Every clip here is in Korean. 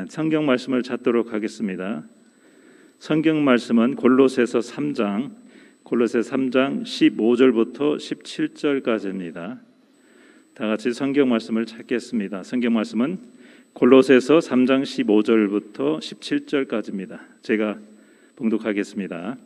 성경 말씀을 찾도록 하겠습니다. 성경 말씀은 골로새서 3장 15절부터 17절까지입니다. 다 같이 성경 말씀을 찾겠습니다. 성경 말씀은 골로새서 3장 15절부터 17절까지입니다. 제가 봉독하겠습니다.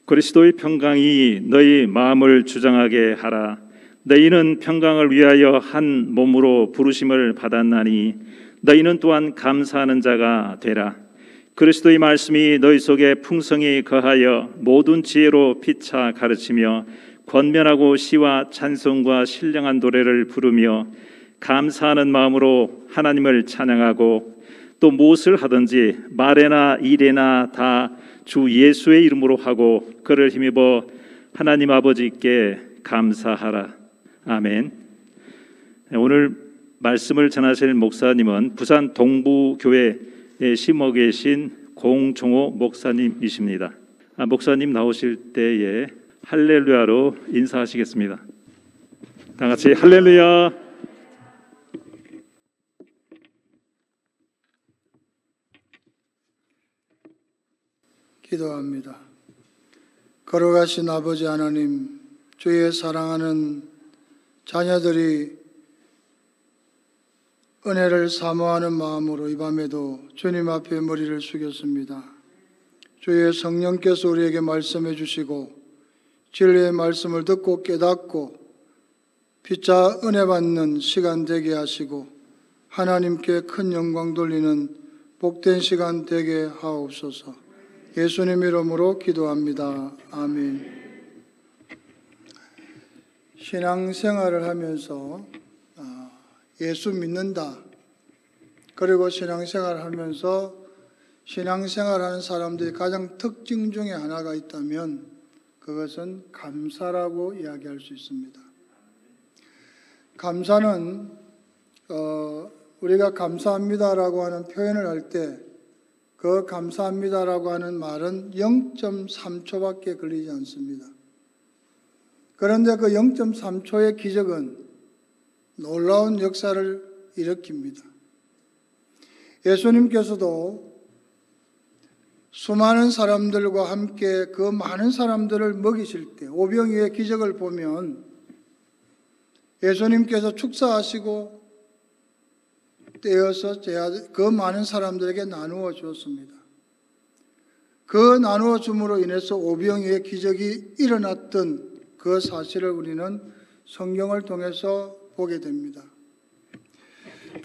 그리스도의 평강이 너희 마음을 주장하게 하라. 너희는 평강을 위하여 한 몸으로 부르심을 받았나니 너희는 또한 감사하는 자가 되라. 그리스도의 말씀이 너희 속에 풍성히 거하여 모든 지혜로 피차 가르치며 권면하고 시와 찬송과 신령한 노래를 부르며 감사하는 마음으로 하나님을 찬양하고 또 무엇을 하든지 말에나 일에나 다 주 예수의 이름으로 하고 그를 힘입어 하나님 아버지께 감사하라. 아멘. 오늘 말씀을 전하실 목사님은 부산 동부교회에 심어 계신 공종호 목사님이십니다. 목사님 나오실 때에 할렐루야로 인사하시겠습니다. 다 같이 할렐루야. 기도합니다. 걸어가신 아버지 하나님, 주의 사랑하는 자녀들이 은혜를 사모하는 마음으로 이 밤에도 주님 앞에 머리를 숙였습니다. 주의 성령께서 우리에게 말씀해 주시고 진리의 말씀을 듣고 깨닫고 피차 은혜 받는 시간 되게 하시고 하나님께 큰 영광 돌리는 복된 시간 되게 하옵소서. 예수님 이름으로 기도합니다. 아멘. 신앙생활을 하면서 예수 믿는다, 그리고 신앙생활을 하면서 신앙생활하는 사람들이 가장 특징 중에 하나가 있다면 그것은 감사라고 이야기할 수 있습니다. 감사는 우리가 감사합니다라고 하는 표현을 할 때 그 감사합니다라고 하는 말은 0.3초밖에 걸리지 않습니다. 그런데 그 0.3초의 기적은 놀라운 역사를 일으킵니다. 예수님께서도 수많은 사람들과 함께 그 많은 사람들을 먹이실 때 오병이의 기적을 보면 예수님께서 축사하시고 떼어서 그 많은 사람들에게 나누어 주었습니다. 그 나누어 줌으로 인해서 오병이의 기적이 일어났던 그 사실을 우리는 성경을 통해서 보게 됩니다.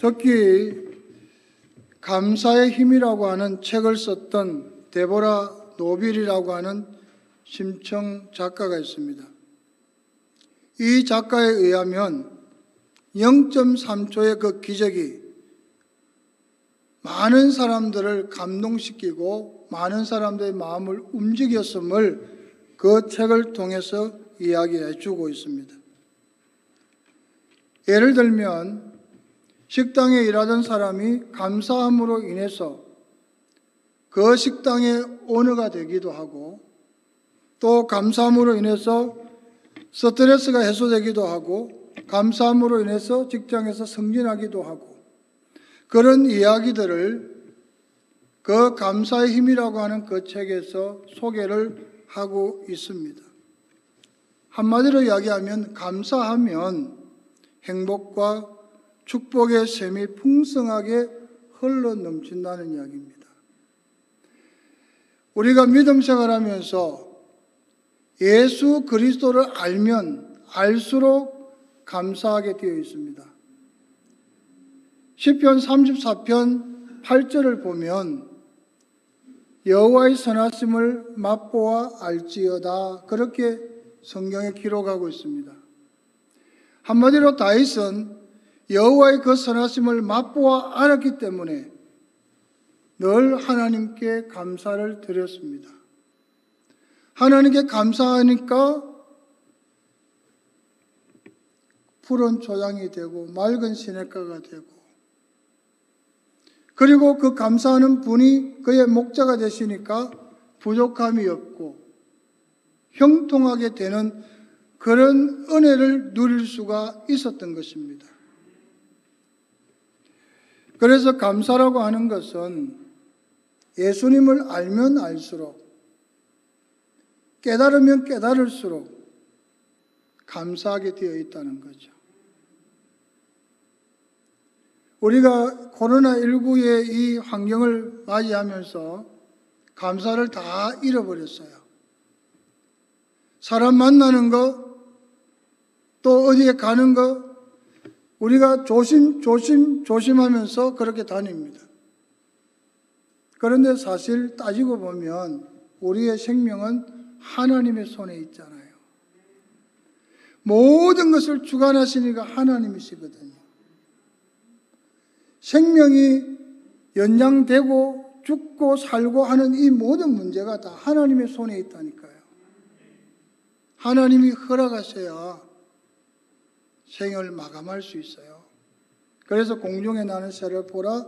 특히 감사의 힘이라고 하는 책을 썼던 데보라 노빌이라고 하는 심청 작가가 있습니다. 이 작가에 의하면 0.3초의 그 기적이 많은 사람들을 감동시키고 많은 사람들의 마음을 움직였음을 그 책을 통해서 이야기해 주고 있습니다. 예를 들면 식당에 일하던 사람이 감사함으로 인해서 그 식당의 오너가 되기도 하고 또 감사함으로 인해서 스트레스가 해소되기도 하고 감사함으로 인해서 직장에서 승진하기도 하고 그런 이야기들을 그 감사의 힘이라고 하는 그 책에서 소개를 하고 있습니다. 한마디로 이야기하면 감사하면 행복과 축복의 샘이 풍성하게 흘러 넘친다는 이야기입니다. 우리가 믿음 생활하면서 예수 그리스도를 알면 알수록 감사하게 되어 있습니다. 시편 34편 8절을 보면 여호와의 선하심을 맛보아 알지어다, 그렇게 성경에 기록하고 있습니다. 한마디로 다윗은 여호와의 그 선하심을 맛보아 알았기 때문에 늘 하나님께 감사를 드렸습니다. 하나님께 감사하니까 푸른 초장이 되고 맑은 시냇가가 되고, 그리고 그 감사하는 분이 그의 목자가 되시니까 부족함이 없고 형통하게 되는 그런 은혜를 누릴 수가 있었던 것입니다. 그래서 감사라고 하는 것은 예수님을 알면 알수록, 깨달으면 깨달을수록 감사하게 되어 있다는 거죠. 우리가 코로나19의 이 환경을 맞이하면서 감사를 다 잃어버렸어요. 사람 만나는 거, 또 어디에 가는 거, 우리가 조심하면서 그렇게 다닙니다. 그런데 사실 따지고 보면 우리의 생명은 하나님의 손에 있잖아요. 모든 것을 주관하시니까 하나님이시거든요. 생명이 연장되고 죽고 살고 하는 이 모든 문제가 다 하나님의 손에 있다니까요. 하나님이 허락하셔야 생을 마감할 수 있어요. 그래서 공중에 나는 새를 보라,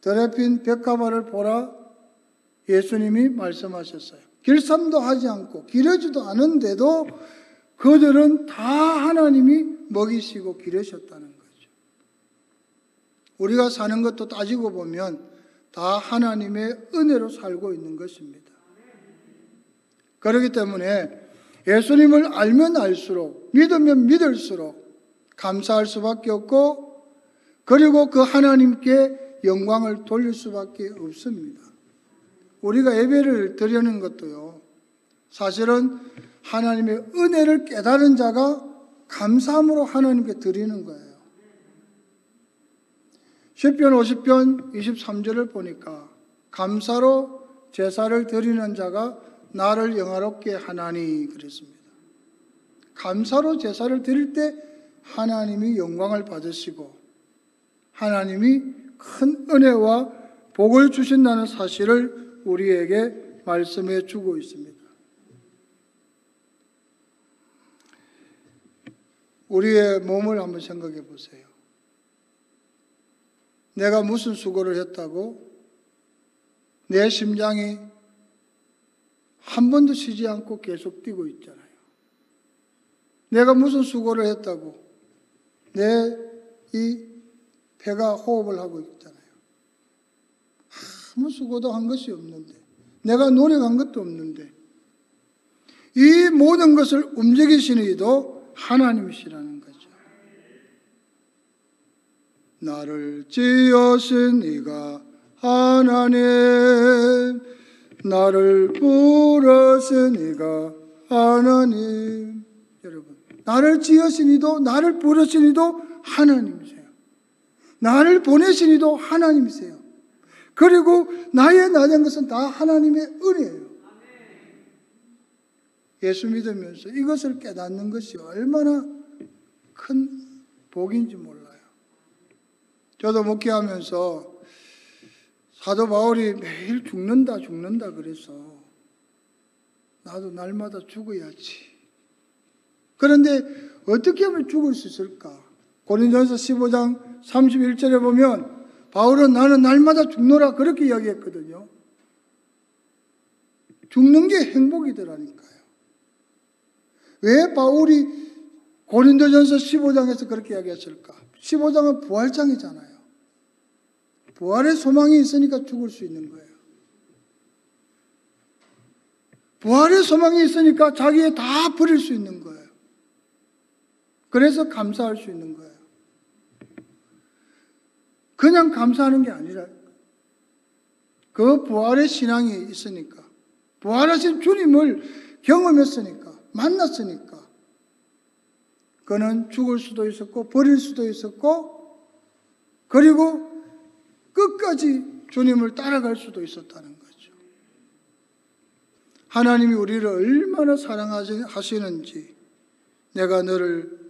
들에 핀 벽화마를 보라, 예수님이 말씀하셨어요. 길쌈도 하지 않고 기르지도 않은데도 그들은 다 하나님이 먹이시고 기르셨다는 거죠. 우리가 사는 것도 따지고 보면 다 하나님의 은혜로 살고 있는 것입니다. 그렇기 때문에 예수님을 알면 알수록, 믿으면 믿을수록 감사할 수밖에 없고, 그리고 그 하나님께 영광을 돌릴 수밖에 없습니다. 우리가 예배를 드리는 것도요, 사실은 하나님의 은혜를 깨달은 자가 감사함으로 하나님께 드리는 거예요. 시편 50편 23절을 보니까 감사로 제사를 드리는 자가 나를 영화롭게 하나니 그랬습니다. 감사로 제사를 드릴 때 하나님이 영광을 받으시고 하나님이 큰 은혜와 복을 주신다는 사실을 우리에게 말씀해 주고 있습니다. 우리의 몸을 한번 생각해 보세요. 내가 무슨 수고를 했다고 내 심장이 한 번도 쉬지 않고 계속 뛰고 있잖아요. 내가 무슨 수고를 했다고 내 이 폐가 호흡을 하고 있잖아요. 아무 수고도 한 것이 없는데, 내가 노력한 것도 없는데, 이 모든 것을 움직이시는 이도 하나님이시라는 거죠. 나를 지으신 이가 하나님, 나를 부르신 이가 하나님. 여러분, 나를 지으신 이도 나를 부르신 이도 하나님이세요. 나를 보내신 이도 하나님이세요. 그리고 나의 나된 것은 다 하나님의 은혜예요. 예수 믿으면서 이것을 깨닫는 것이 얼마나 큰 복인지 몰라요. 저도 목회하면서 사도 바울이 매일 죽는다 그래서 나도 날마다 죽어야지. 그런데 어떻게 하면 죽을 수 있을까? 고린도전서 15장 31절에 보면 바울은 나는 날마다 죽노라 그렇게 이야기했거든요. 죽는 게 행복이더라니까요. 왜 바울이 고린도전서 15장에서 그렇게 이야기했을까? 15장은 부활장이잖아요. 부활의 소망이 있으니까 죽을 수 있는 거예요. 부활의 소망이 있으니까 자기의 다 버릴 수 있는 거예요. 그래서 감사할 수 있는 거예요. 그냥 감사하는 게 아니라 그 부활의 신앙이 있으니까, 부활하신 주님을 경험했으니까, 만났으니까 그는 죽을 수도 있었고 버릴 수도 있었고, 그리고 끝까지 주님을 따라갈 수도 있었다는 거죠. 하나님이 우리를 얼마나 사랑하시는지 내가 너를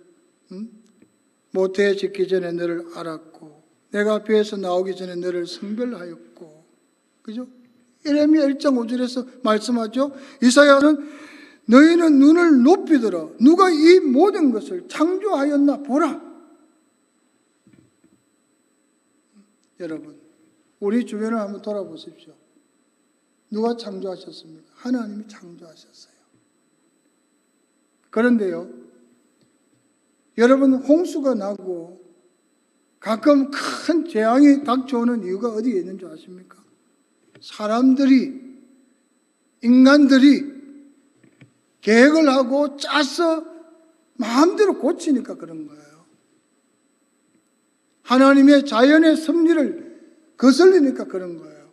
모태에 짓기 전에 너를 알았고 내가 배에서 나오기 전에 너를 성별하였고, 그죠? 예레미야 1장 5절에서 말씀하죠. 이사야는 너희는 눈을 높이 들어 누가 이 모든 것을 창조하였나 보라. 여러분, 우리 주변을 한번 돌아보십시오. 누가 창조하셨습니까? 하나님이 창조하셨어요. 그런데요, 여러분, 홍수가 나고 가끔 큰 재앙이 닥쳐오는 이유가 어디에 있는 줄 아십니까? 사람들이, 인간들이 계획을 하고 짜서 마음대로 고치니까 그런 거예요. 하나님의 자연의 섭리를 거슬리니까 그런 거예요.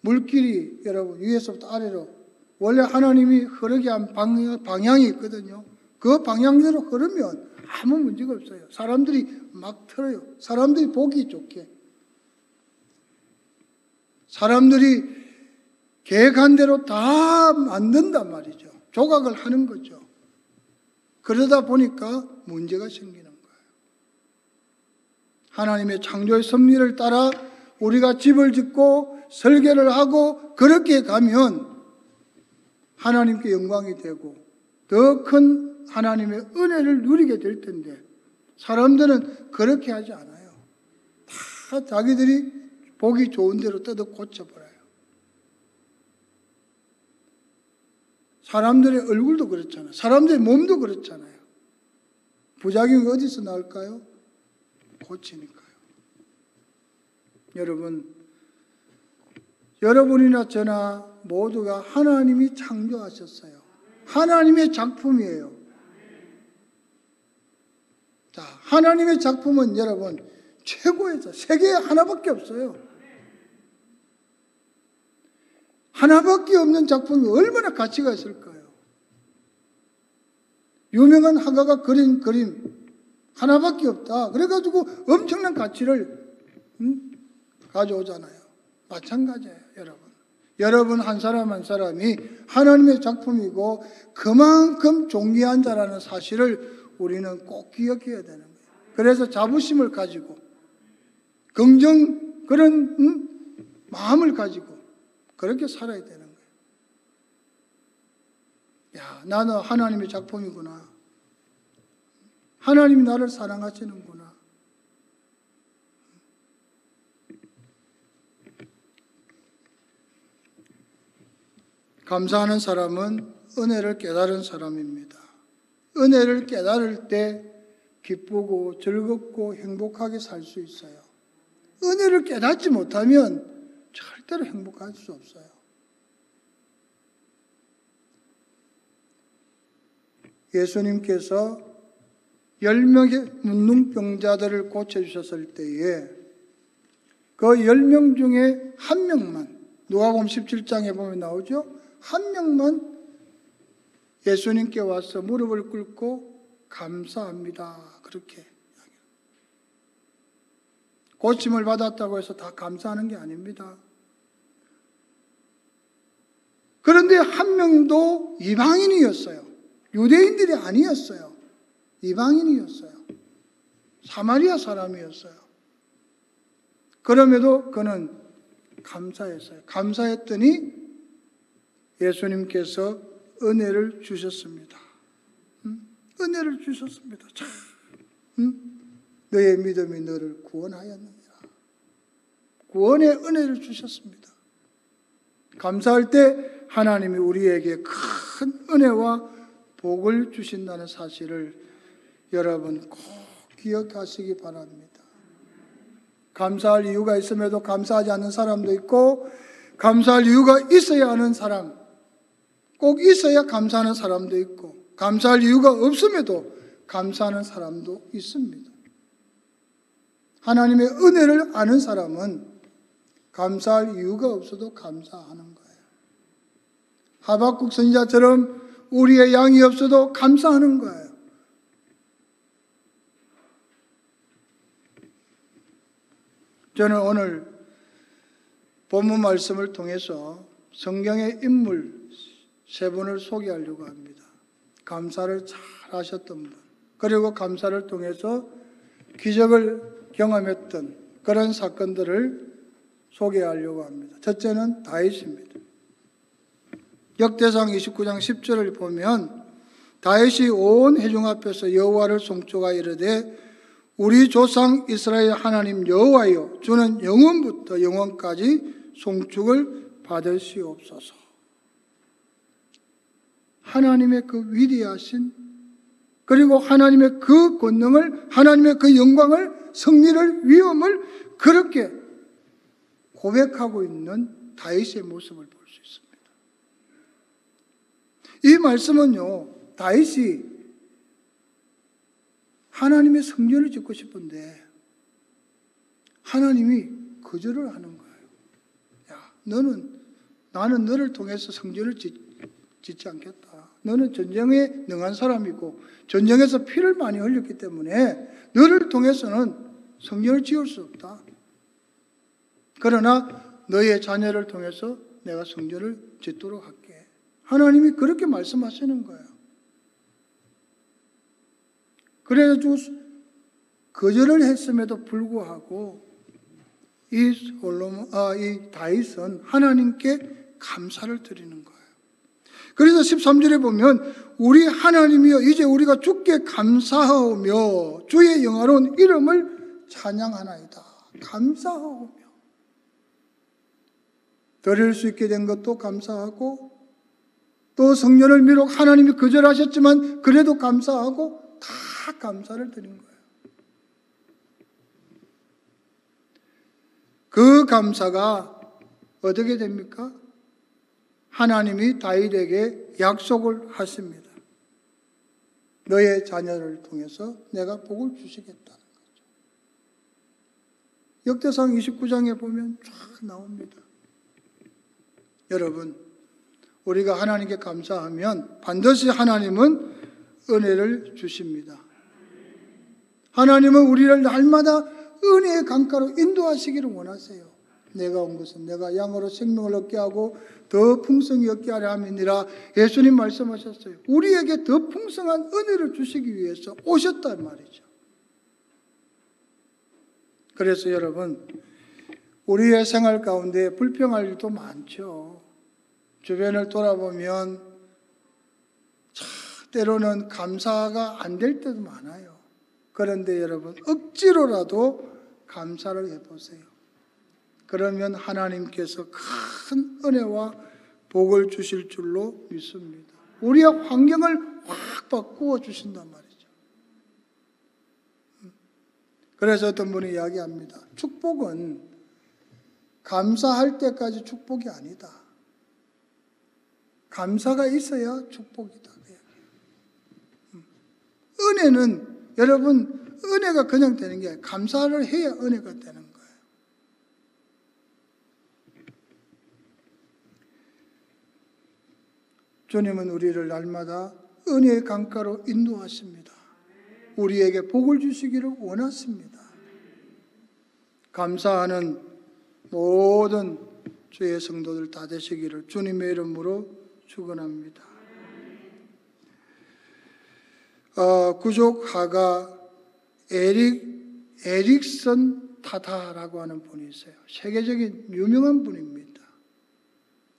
물길이 여러분 위에서부터 아래로 원래 하나님이 흐르게 한 방향이 있거든요. 그 방향대로 흐르면 아무 문제가 없어요. 사람들이 막 틀어요. 사람들이 보기 좋게. 사람들이 계획한 대로 다 만든단 말이죠. 조각을 하는 거죠. 그러다 보니까 문제가 생기는 거예요. 하나님의 창조의 섭리를 따라 우리가 집을 짓고 설계를 하고 그렇게 가면 하나님께 영광이 되고 더 큰 하나님의 은혜를 누리게 될 텐데 사람들은 그렇게 하지 않아요. 다 자기들이 보기 좋은 대로 뜯어 고쳐버려요. 사람들의 얼굴도 그렇잖아요. 사람들의 몸도 그렇잖아요. 부작용이 어디서 나올까요? 고치니까요. 여러분이나 저나 모두가 하나님이 창조하셨어요. 하나님의 작품이에요. 자, 하나님의 작품은 여러분 최고의 세계에 하나밖에 없어요. 하나밖에 없는 작품이 얼마나 가치가 있을까요? 유명한 화가가 그린 그림 하나밖에 없다. 그래가지고 엄청난 가치를 가져오잖아요. 마찬가지예요, 여러분. 여러분 한 사람 한 사람이 하나님의 작품이고 그만큼 존귀한 자라는 사실을 우리는 꼭 기억해야 되는 거예요. 그래서 자부심을 가지고 긍정 그런 마음을 가지고 그렇게 살아야 되는 거예요. 야, 나는 하나님의 작품이구나. 하나님이 나를 사랑하시는구나. 감사하는 사람은 은혜를 깨달은 사람입니다. 은혜를 깨달을 때 기쁘고 즐겁고 행복하게 살 수 있어요. 은혜를 깨닫지 못하면 절대로 행복할 수 없어요. 예수님께서 10명의 문둥병자들을 고쳐주셨을 때에 그 10명 중에 한 명만, 누가복음 17장에 보면 나오죠. 한 명만 예수님께 와서 무릎을 꿇고 감사합니다. 그렇게. 고침을 받았다고 해서 다 감사하는 게 아닙니다. 그런데 한 명도 이방인이었어요. 유대인들이 아니었어요. 이방인이었어요. 사마리아 사람이었어요. 그럼에도 그는 감사했어요. 감사했더니 예수님께서 은혜를 주셨습니다. 은혜를 주셨습니다. 참, 너의 믿음이 너를 구원하였느니라. 구원의 은혜를 주셨습니다. 감사할 때 하나님이 우리에게 큰 은혜와 복을 주신다는 사실을 여러분 꼭 기억하시기 바랍니다. 감사할 이유가 있음에도 감사하지 않는 사람도 있고 감사할 이유가 있어야 하는 사람, 꼭 있어야 감사하는 사람도 있고 감사할 이유가 없음에도 감사하는 사람도 있습니다. 하나님의 은혜를 아는 사람은 감사할 이유가 없어도 감사하는 거예요. 하박국 선지자처럼 우리의 양이 없어도 감사하는 거예요. 저는 오늘 본문 말씀을 통해서 성경의 인물 3분을 소개하려고 합니다. 감사를 잘 하셨던 분, 그리고 감사를 통해서 기적을 경험했던 그런 사건들을 소개하려고 합니다. 첫째는 다윗입니다. 역대상 29장 10절을 보면 다윗이 온 회중 앞에서 여호와를 송축하여 이르되 우리 조상 이스라엘 하나님 여호와여 주는 영원부터 영원까지 송축을 받으시옵소서. 하나님의 그 위대하신 그리고 하나님의 그 권능을, 하나님의 그 영광을, 승리를, 위엄을 그렇게 고백하고 있는 다윗의 모습을 볼 수 있습니다. 이 말씀은요, 다윗이 하나님의 성전을 짓고 싶은데 하나님이 거절을 하는 거예요. 야, 나는 너를 통해서 성전을 짓지 않겠다. 너는 전쟁에 능한 사람이고 전쟁에서 피를 많이 흘렸기 때문에 너를 통해서는 성전을 지을 수 없다. 그러나 너의 자녀를 통해서 내가 성전을 짓도록 할게. 하나님이 그렇게 말씀하시는 거예요. 그래가지고 거절을 했음에도 불구하고 이 다윗은 하나님께 감사를 드리는 거예요. 그래서 13절에 보면 우리 하나님이여 이제 우리가 주께 감사하오며 주의 영화로운 이름을 찬양하나이다. 감사하오며 드릴 수 있게 된 것도 감사하고 또 성전을 비록 하나님이 거절하셨지만 그래도 감사하고 다 감사를 드린 거예요. 그 감사가 어떻게 됩니까? 하나님이 다윗에게 약속을 하십니다. 너의 자녀를 통해서 내가 복을 주시겠다는 거죠. 역대상 29장에 보면 쫙 나옵니다. 여러분, 우리가 하나님께 감사하면 반드시 하나님은 은혜를 주십니다. 하나님은 우리를 날마다 은혜의 강가로 인도하시기를 원하세요. 내가 온 것은 내가 양으로 생명을 얻게 하고 더 풍성히 얻게 하려 함이니라. 예수님 말씀하셨어요. 우리에게 더 풍성한 은혜를 주시기 위해서 오셨단 말이죠. 그래서 여러분, 우리의 생활 가운데 불평할 일도 많죠. 주변을 돌아보면 때로는 감사가 안 될 때도 많아요. 그런데 여러분, 억지로라도 감사를 해보세요. 그러면 하나님께서 큰 은혜와 복을 주실 줄로 믿습니다. 우리의 환경을 확 바꾸어 주신단 말이죠. 그래서 어떤 분이 이야기합니다. 축복은 감사할 때까지 축복이 아니다. 감사가 있어야 축복이다. 은혜는 여러분, 은혜가 그냥 되는 게 아니라 감사를 해야 은혜가 되는 거예요. 주님은 우리를 날마다 은혜의 강가로 인도하십니다. 우리에게 복을 주시기를 원하십니다. 감사하는 모든 주의 성도들 다 되시기를 주님의 이름으로 축원합니다. 구족 화가 에릭선 타타라고 하는 분이 있어요. 세계적인 유명한 분입니다.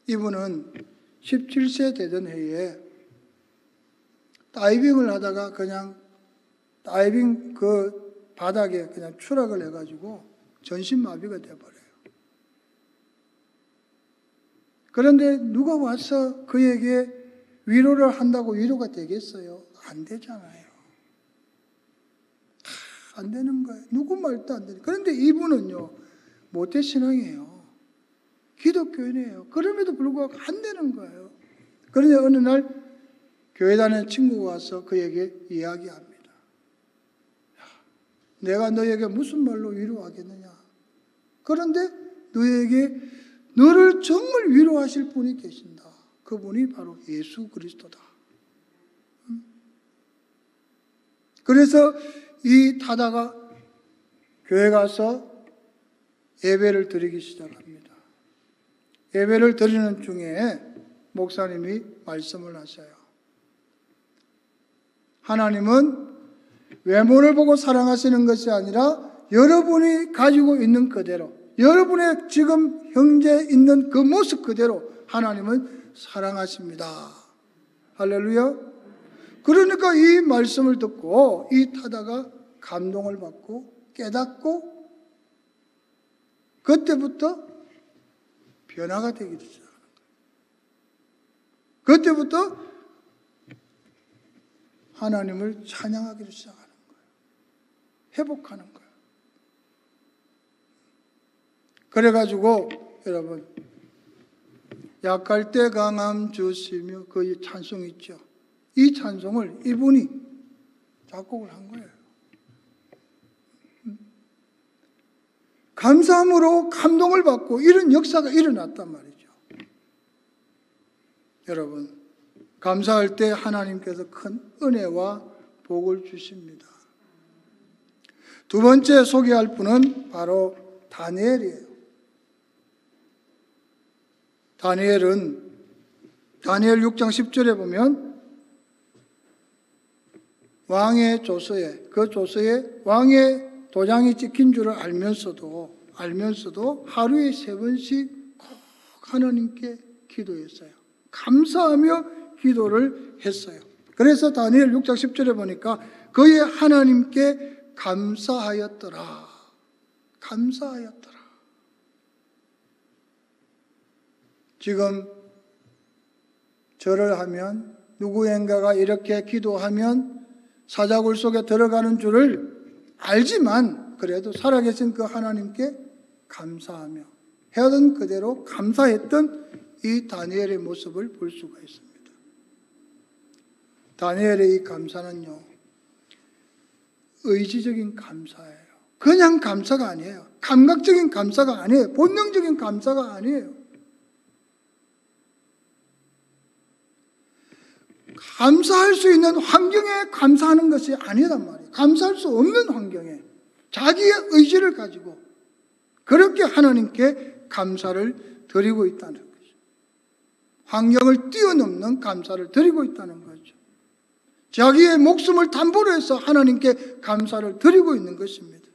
이분은 17세 되던 해에 다이빙을 하다가 그냥 다이빙 그 바닥에 그냥 추락을 해가지고 전신마비가 돼버려요. 그런데 누가 와서 그에게 위로를 한다고 위로가 되겠어요? 안 되잖아요. 안 되는 거예요. 누구 말도 안 되는. 그런데 이분은요, 모태신앙이에요. 기독교인이에요. 그럼에도 불구하고 안 되는 거예요. 그런데 어느 날 교회 다니는 친구가 와서 그에게 이야기합니다. 내가 너에게 무슨 말로 위로하겠느냐. 그런데 너를 정말 위로하실 분이 계신다. 그분이 바로 예수 그리스도다. 그래서 이 타다가 교회 가서 예배를 드리기 시작합니다. 예배를 드리는 중에 목사님이 말씀을 하셔요. 하나님은 외모를 보고 사랑하시는 것이 아니라 여러분이 가지고 있는 그대로, 여러분의 지금 현재 있는 그 모습 그대로 하나님은 사랑하십니다. 할렐루야. 그러니까 이 말씀을 듣고 이 타다가 감동을 받고 깨닫고 그때부터 변화가 되기 시작합니다. 그때부터 하나님을 찬양하기를 시작하는 거예요. 회복하는 거예요. 그래가지고 여러분, 약할 때 강함 주시며, 그 찬송 있죠. 이 찬송을 이분이 작곡을 한 거예요. 감사함으로 감동을 받고 이런 역사가 일어났단 말이죠. 여러분, 감사할 때 하나님께서 큰 은혜와 복을 주십니다. 두 번째 소개할 분은 바로 다니엘이에요. 다니엘은 다니엘 6장 10절에 보면 왕의 조서에, 그 조서에 왕의 도장이 찍힌 줄을 알면서도 하루에 3번씩 꼭 하나님께 기도했어요. 감사하며 기도를 했어요. 그래서 다니엘 6장 10절에 보니까 그의 하나님께 감사하였더라. 감사하였더라. 지금 절을 하면 누구인가가 이렇게 기도하면 사자굴 속에 들어가는 줄을 알지만 그래도 살아계신 그 하나님께 감사하며 해던 그대로 감사했던 이 다니엘의 모습을 볼 수가 있습니다. 다니엘의 이 감사는요, 의지적인 감사예요. 그냥 감사가 아니에요. 감각적인 감사가 아니에요. 본능적인 감사가 아니에요. 감사할 수 있는 환경에 감사하는 것이 아니란 말이에요. 감사할 수 없는 환경에 자기의 의지를 가지고 그렇게 하나님께 감사를 드리고 있다는 거죠. 환경을 뛰어넘는 감사를 드리고 있다는 거죠. 자기의 목숨을 담보로 해서 하나님께 감사를 드리고 있는 것입니다.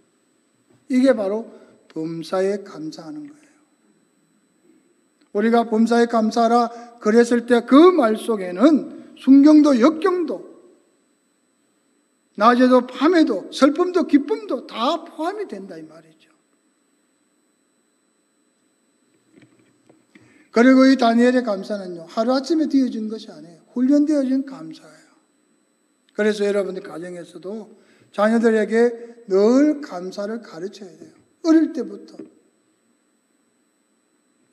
이게 바로 범사에 감사하는 거예요. 우리가 범사에 감사하라 그랬을 때 그 말 속에는 순경도 역경도 낮에도 밤에도 슬픔도 기쁨도 다 포함이 된다 이 말이죠. 그리고 이 다니엘의 감사는요, 하루아침에 되어진 것이 아니에요. 훈련되어진 감사예요. 그래서 여러분들 가정에서도 자녀들에게 늘 감사를 가르쳐야 돼요. 어릴 때부터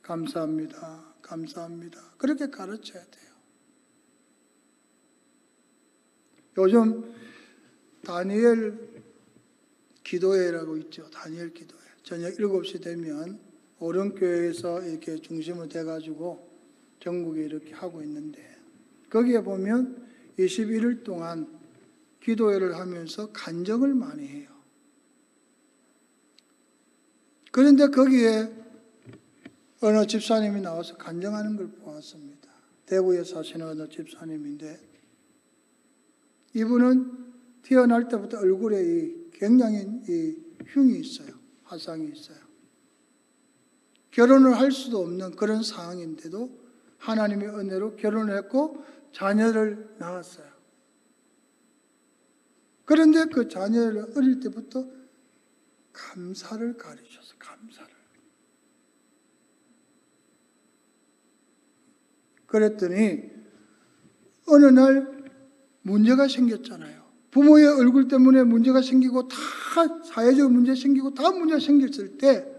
감사합니다, 감사합니다, 그렇게 가르쳐야 돼요. 요즘 다니엘 기도회라고 있죠. 다니엘 기도회. 저녁 7시 되면 오른교회에서 이렇게 중심을 대가지고 전국에 이렇게 하고 있는데, 거기에 보면 21일 동안 기도회를 하면서 간증을 많이 해요. 그런데 거기에 어느 집사님이 나와서 간증하는 걸 보았습니다. 대구에 사시는 어느 집사님인데, 이분은 태어날 때부터 얼굴에 굉장히 흉이 있어요. 화상이 있어요. 결혼을 할 수도 없는 그런 상황인데도 하나님의 은혜로 결혼을 했고 자녀를 낳았어요. 그런데 그 자녀를 어릴 때부터 감사를 가르쳤어요. 감사를. 그랬더니 어느 날 문제가 생겼잖아요. 부모의 얼굴 때문에 문제가 생기고 다 사회적 문제 생기고 다 문제가 생겼을 때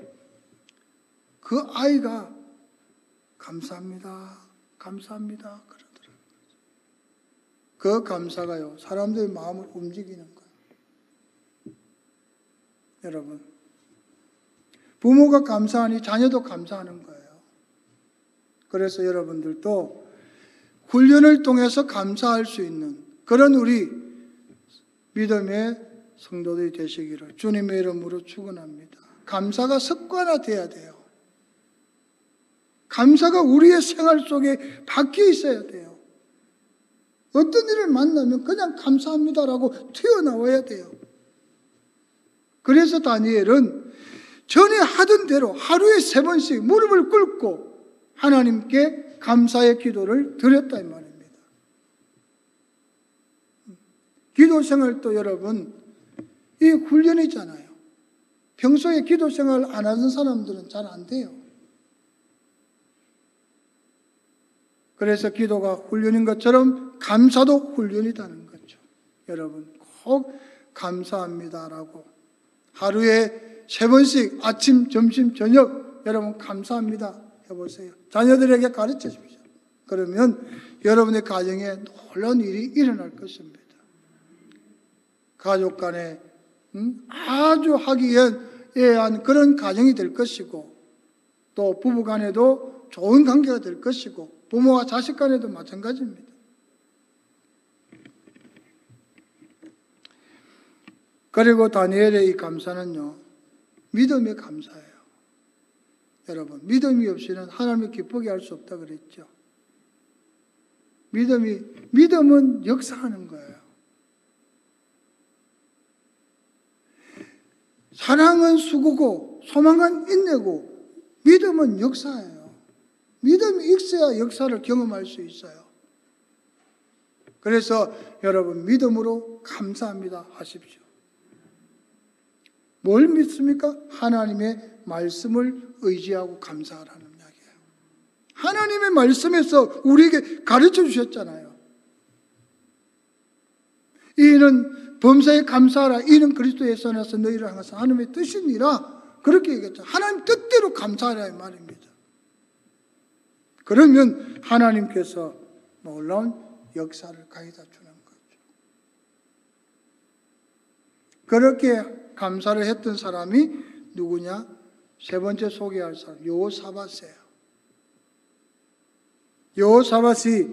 그 아이가 감사합니다, 감사합니다 그러더라고요. 그 감사가요, 사람들의 마음을 움직이는 거예요. 여러분, 부모가 감사하니 자녀도 감사하는 거예요. 그래서 여러분들도 훈련을 통해서 감사할 수 있는 그런 우리 믿음의 성도들이 되시기를 주님의 이름으로 축원합니다. 감사가 습관화돼야 돼요. 감사가 우리의 생활 속에 박혀 있어야 돼요. 어떤 일을 만나면 그냥 감사합니다라고 튀어나와야 돼요. 그래서 다니엘은 전에 하던 대로 하루에 3번씩 무릎을 꿇고 하나님께 감사의 기도를 드렸다 이 말입니다. 기도 생활도 여러분 이 훈련이잖아요. 평소에 기도 생활 안 하는 사람들은 잘 안 돼요. 그래서 기도가 훈련인 것처럼 감사도 훈련이라는 거죠. 여러분 꼭 감사합니다라고 하루에 3번씩 아침, 점심, 저녁 여러분 감사합니다 해보세요. 자녀들에게 가르쳐 주십시오. 그러면 여러분의 가정에 놀라운 일이 일어날 것입니다. 가족 간에 아주 화기애애한 그런 가정이 될 것이고, 또 부부 간에도 좋은 관계가 될 것이고, 부모와 자식 간에도 마찬가지입니다. 그리고 다니엘의 이 감사는요, 믿음의 감사예요. 여러분, 믿음이 없이는 하나님을 기쁘게 할 수 없다 그랬죠. 믿음은 역사하는 거예요. 사랑은 수고고 소망은 인내고 믿음은 역사예요. 믿음이 있어야 역사를 경험할 수 있어요. 그래서 여러분 믿음으로 감사합니다 하십시오. 뭘 믿습니까? 하나님의 말씀을 의지하고 감사하라는 이야기예요. 하나님의 말씀에서 우리에게 가르쳐 주셨잖아요. 이는 범사에 감사하라. 이는 그리스도에서 나서 너희를 향해서 하나님의 뜻이니라. 그렇게 얘기했죠. 하나님 뜻대로 감사하라 이 말입니다. 그러면 하나님께서 놀라운 역사를 가져다 주는 거죠. 그렇게 감사를 했던 사람이 누구냐? 세 번째 소개할 사람 여호사밧이에요. 여호사밧이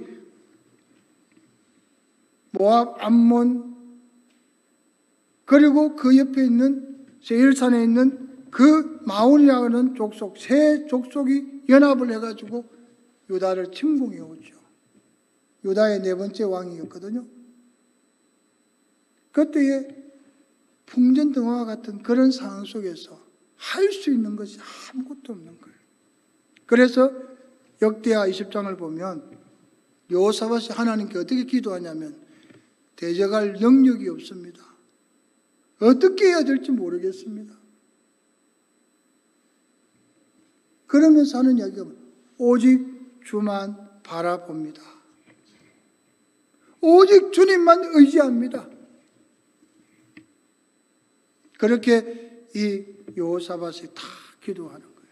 모압, 암몬 그리고 그 옆에 있는 세일산에 있는 그 마온이라는 족속, 세 족속이 연합을 해가지고 유다를 침공해 오죠. 유다의 4번째 왕이었거든요. 그때에 풍전등화와 같은 그런 상황 속에서 할 수 있는 것이 아무것도 없는 거예요. 그래서 역대하 20장을 보면 여호사밧이 하나님께 어떻게 기도하냐면 대적할 능력이 없습니다. 어떻게 해야 될지 모르겠습니다. 그러면서 하는 이야기가 오직 주만 바라봅니다. 오직 주님만 의지합니다. 그렇게 이 여호사밧이 다 기도하는 거예요.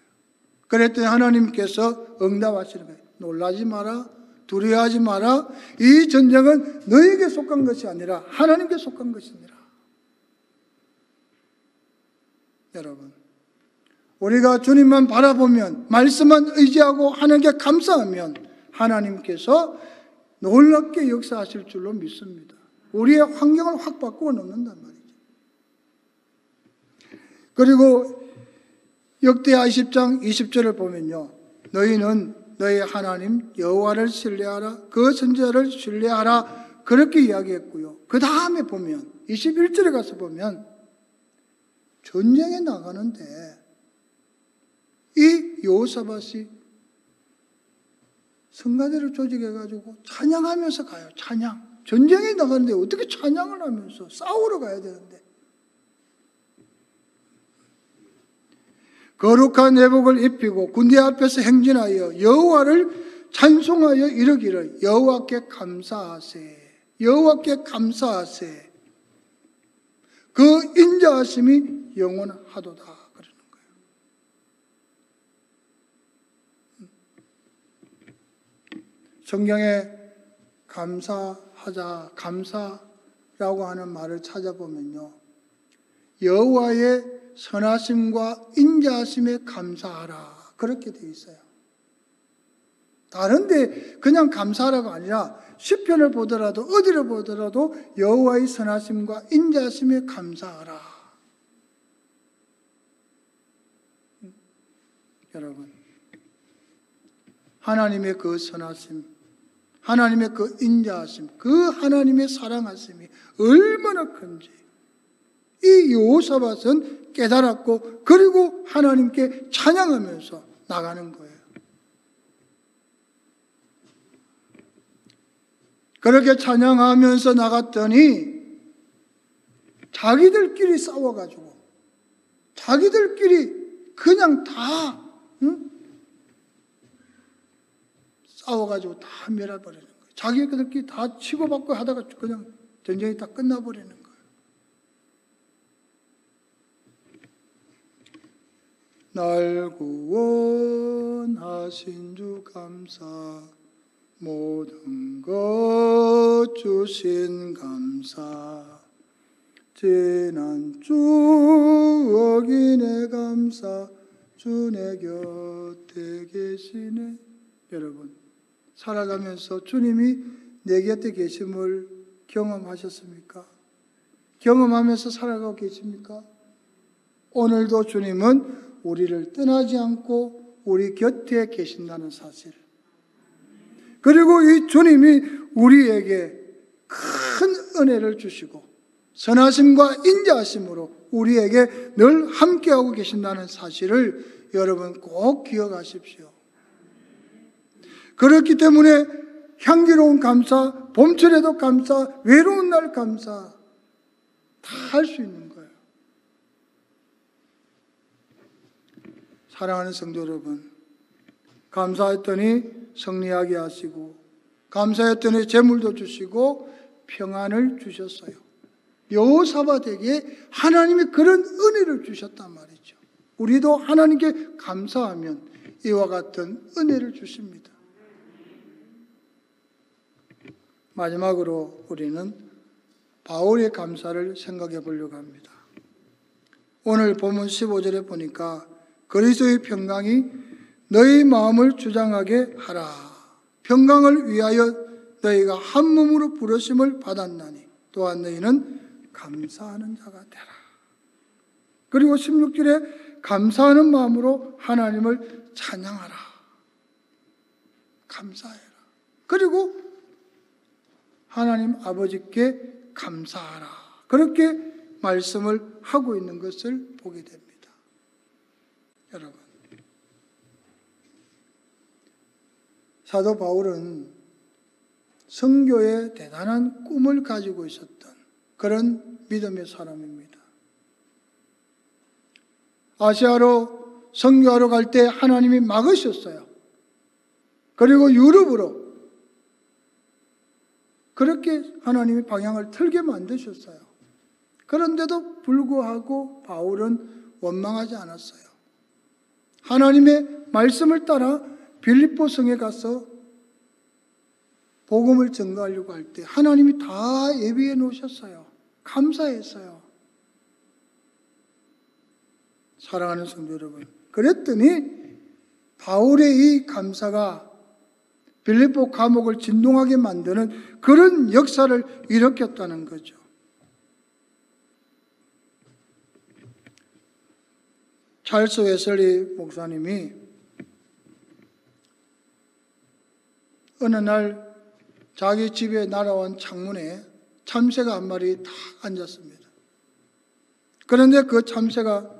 그랬더니 하나님께서 응답하시는 거예요. 놀라지 마라, 두려워하지 마라. 이 전쟁은 너에게 속한 것이 아니라 하나님께 속한 것이니라. 여러분, 우리가 주님만 바라보면, 말씀만 의지하고 하나님께 감사하면 하나님께서 놀랍게 역사하실 줄로 믿습니다. 우리의 환경을 확 바꾸어 놓는단 말이죠. 그리고 역대하 20장 20절을 보면요, 너희는 너희 하나님 여호와를 신뢰하라, 그 선지자를 신뢰하라, 그렇게 이야기했고요. 그 다음에 보면 21절에 가서 보면 전쟁에 나가는데 이 여호사밧이 성가대를 조직해가지고 찬양하면서 가요. 찬양. 전쟁에 나가는데 어떻게 찬양을 하면서 싸우러 가야 되는데, 거룩한 내복을 입히고 군대 앞에서 행진하여 여호와를 찬송하여 이르기를 여호와께 감사하세, 여호와께 감사하세, 그 인자하심이 영원하도다 그러는 거예요. 성경에 감사하자, 감사라고 하는 말을 찾아보면요, 여호와의 선하심과 인자하심에 감사하라 그렇게 되어 있어요. 다른데 그냥 감사하라가 아니라 시편을 보더라도 어디를 보더라도 여호와의 선하심과 인자하심에 감사하라. 여러분, 하나님의 그 선하심, 하나님의 그 인자하심, 그 하나님의 사랑하심이 얼마나 큰지 이 여호사밧은 깨달았고, 그리고 하나님께 찬양하면서 나가는 거예요. 그렇게 찬양하면서 나갔더니 자기들끼리 싸워가지고 자기들끼리 그냥 다 싸워가지고 다 멸해버리는 거예요. 자기들끼리 다 치고받고 하다가 그냥 전쟁이 다 끝나버리는 거예요. 날 구원하신 주 감사, 모든 것 주신 감사, 지난 추억이 내 감사, 주 내 곁에 계시네. 여러분, 살아가면서 주님이 내 곁에 계심을 경험하셨습니까? 경험하면서 살아가고 계십니까? 오늘도 주님은 우리를 떠나지 않고 우리 곁에 계신다는 사실, 그리고 이 주님이 우리에게 큰 은혜를 주시고 선하심과 인자하심으로 우리에게 늘 함께하고 계신다는 사실을 여러분 꼭 기억하십시오. 그렇기 때문에 향기로운 감사, 봄철에도 감사, 외로운 날 감사 다 할 수 있는 거예요. 사랑하는 성도 여러분, 감사했더니 승리하게 하시고, 감사했더니 재물도 주시고 평안을 주셨어요. 여호사밧에게 하나님이 그런 은혜를 주셨단 말이죠. 우리도 하나님께 감사하면 이와 같은 은혜를 주십니다. 마지막으로 우리는 바울의 감사를 생각해 보려고 합니다. 오늘 본문 15절에 보니까 그리스도의 평강이 너희 마음을 주장하게 하라. 평강을 위하여 너희가 한 몸으로 부르심을 받았나니 또한 너희는 감사하는 자가 되라. 그리고 16절에 감사하는 마음으로 하나님을 찬양하라. 감사해라. 그리고 하나님 아버지께 감사하라. 그렇게 말씀을 하고 있는 것을 보게 됩니다. 여러분, 사도 바울은 선교에 대단한 꿈을 가지고 있었던 그런 믿음의 사람입니다. 아시아로 선교하러 갈 때 하나님이 막으셨어요. 그리고 유럽으로 그렇게 하나님이 방향을 틀게 만드셨어요. 그런데도 불구하고 바울은 원망하지 않았어요. 하나님의 말씀을 따라 빌립보 성에 가서 복음을 전가하려고 할 때 하나님이 다 예비해 놓으셨어요. 감사했어요. 사랑하는 성도 여러분, 그랬더니 바울의 이 감사가 빌립보 감옥을 진동하게 만드는 그런 역사를 일으켰다는 거죠. 찰스 웨슬리 목사님이 어느 날 자기 집에 날아온 창문에 참새가 한 마리 딱 앉았습니다. 그런데 그 참새가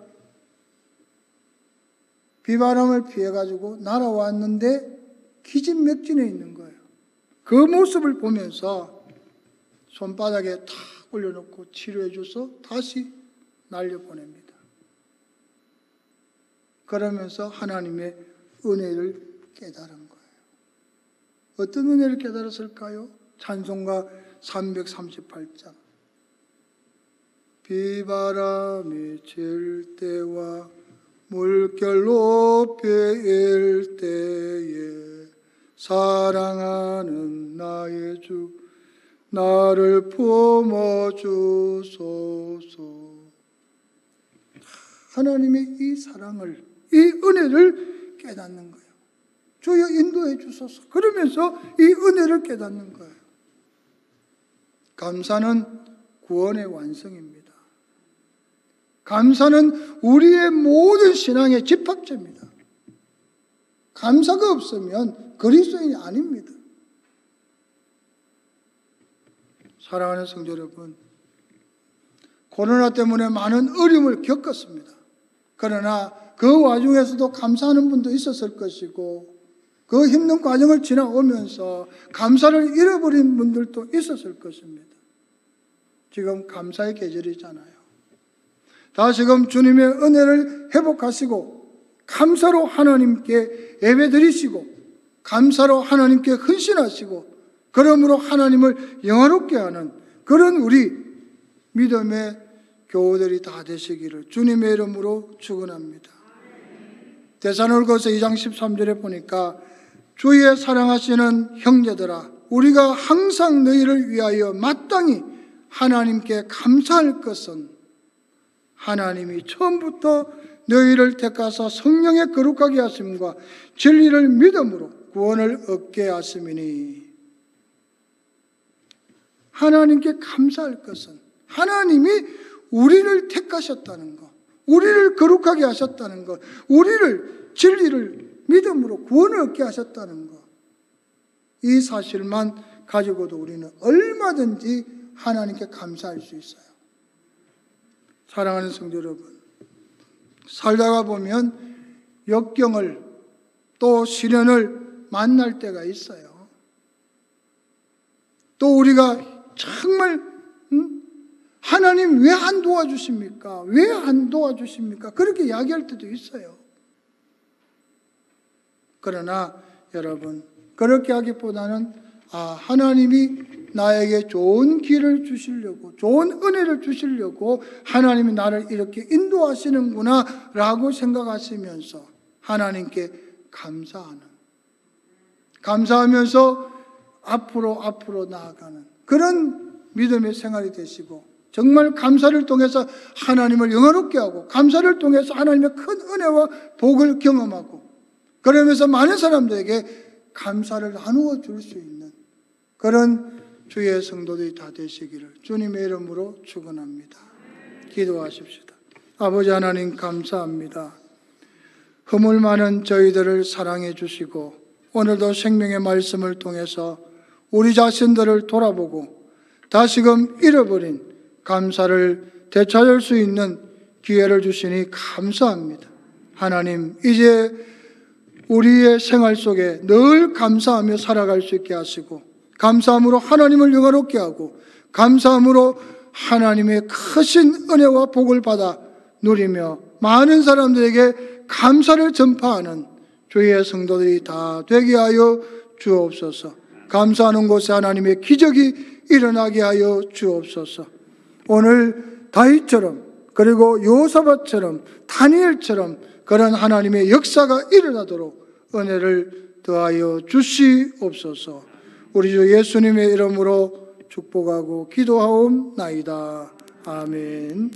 비바람을 피해가지고 날아왔는데 기진맥진해 있는 거예요. 그 모습을 보면서 손바닥에 탁 올려놓고 치료해줘서 다시 날려보냅니다. 그러면서 하나님의 은혜를 깨달은 거예요. 어떤 은혜를 깨달았을까요? 찬송가 338장. 비바람이 칠 때와 물결 높이일 때에 사랑하는 나의 주 나를 품어주소서. 하나님의 이 사랑을, 이 은혜를 깨닫는 거예요. 주여 인도해 주소서. 그러면서 이 은혜를 깨닫는 거예요. 감사는 구원의 완성입니다. 감사는 우리의 모든 신앙의 집합체입니다. 감사가 없으면 그리스도인이 아닙니다. 사랑하는 성도 여러분, 코로나 때문에 많은 어려움을 겪었습니다. 그러나 그 와중에서도 감사하는 분도 있었을 것이고, 그 힘든 과정을 지나오면서 감사를 잃어버린 분들도 있었을 것입니다. 지금 감사의 계절이잖아요. 다시금 주님의 은혜를 회복하시고 감사로 하나님께 예배드리시고 감사로 하나님께 헌신하시고 그러므로 하나님을 영화롭게 하는 그런 우리 믿음의 교우들이 다 되시기를 주님의 이름으로 축원합니다. 데살로니가서 2장 13절에 보니까 주의 사랑하시는 형제들아 우리가 항상 너희를 위하여 마땅히 하나님께 감사할 것은 하나님이 처음부터 너희를 택하사 성령의 거룩하게 하심과 진리를 믿음으로 구원을 얻게 하심이니. 하나님께 감사할 것은 하나님이 우리를 택하셨다는 것, 우리를 거룩하게 하셨다는 것, 우리를 진리를 믿음으로 구원을 얻게 하셨다는 것, 이 사실만 가지고도 우리는 얼마든지 하나님께 감사할 수 있어요. 사랑하는 성도 여러분, 살다가 보면 역경을 또 시련을 만날 때가 있어요. 또 우리가 정말 하나님 왜 안 도와주십니까? 왜 안 도와주십니까? 그렇게 이야기할 때도 있어요. 그러나 여러분, 그렇게 하기보다는 하나님이 나에게 좋은 길을 주시려고, 좋은 은혜를 주시려고 하나님이 나를 이렇게 인도하시는구나 라고 생각하시면서 하나님께 감사하면서 앞으로 나아가는 그런 믿음의 생활이 되시고, 정말 감사를 통해서 하나님을 영화롭게 하고, 감사를 통해서 하나님의 큰 은혜와 복을 경험하고, 그러면서 많은 사람들에게 감사를 나누어 줄 수 있는 그런 주의 성도들이 다 되시기를 주님의 이름으로 축원합니다. 기도하십시다. 아버지 하나님 감사합니다. 허물 많은 저희들을 사랑해 주시고 오늘도 생명의 말씀을 통해서 우리 자신들을 돌아보고 다시금 잃어버린 감사를 되찾을 수 있는 기회를 주시니 감사합니다. 하나님, 이제 우리의 생활 속에 늘 감사하며 살아갈 수 있게 하시고, 감사함으로 하나님을 영화롭게 하고, 감사함으로 하나님의 크신 은혜와 복을 받아 누리며 많은 사람들에게 감사를 전파하는 주의 성도들이 다 되게 하여 주옵소서. 감사하는 곳에 하나님의 기적이 일어나게 하여 주옵소서. 오늘 다윗처럼, 그리고 요사밧처럼, 다니엘처럼 그런 하나님의 역사가 일어나도록 은혜를 더하여 주시옵소서. 우리 주 예수님의 이름으로 축복하고 기도하옵나이다. 아멘.